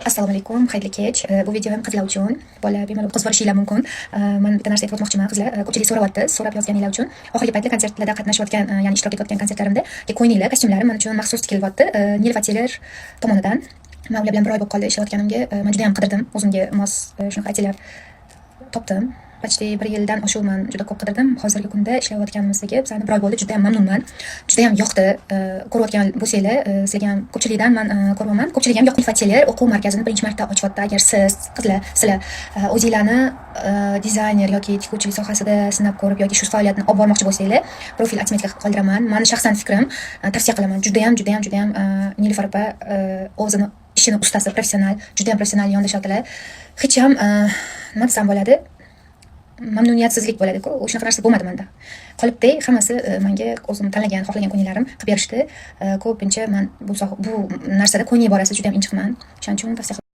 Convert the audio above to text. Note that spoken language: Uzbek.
Assalomu alaykum, xayrli kech. Bu video ham qizlar uchun. Bola bemalol qiz borishinglar mumkin. Men bitta narsa aytib o'tmoqchiman qizlar. Ko'pchilik so'rayapti, so'rab yozganinglar uchun. Oxirgi paytda konsertlarda qatnashayotgan, ya'ni ishtirok etayotgan konsertlarimda ko'ylaklar, kostyumlarim men uchun maxsus tikilyapti. Nil Fatiler tomonidan. Men ular bilan bir oy bo'lib qoldi ishlayotganimga. Men juda ham qidirdim, o'zimga mos shunaqa aytsalar topdim. Почти 1 yildan oshuv men juda ko'p qidirdim. Hozirgi kunda ishlayotganimizga bizlarni 1 oy bo'ldi, juda ham mamnunman. Juda ham yoqdi. Ko'rayotgan bo'lsanglar, sizlarga ham ko'pchilikdan men ko'raman. Ko'pchilik ham yoqdi. Fatiler o'quv markazini birinchi marta ochyapti. Agar siz qizlar, sizlar o'zingizlarni dizayner yoki tikuvchilik sohasida sinab ko'rib yoki shu faoliyatni olib bormoqchi bo'lsanglar, profil atmetga qilib qoldiraman. Meni shaxsan fikrim, tavsiya qilaman. Juda ham Nilufar opa o'zini ishini ustasi, professional, juda ham professional yondashyaptilar. Hech ham nima desam bo'ladi? Mamnuniyatsizlik bo'ladi-ku. O'shunaqa narsa bo'lmadi menda. Qolibdi, hammasi menga o'zim tanlagan, xohlagan ko'ylarim qilib berishdi. Ko'pincha men bu narsada ko'ngil borasi juda ham injiqman. Shuning uchun tavsiya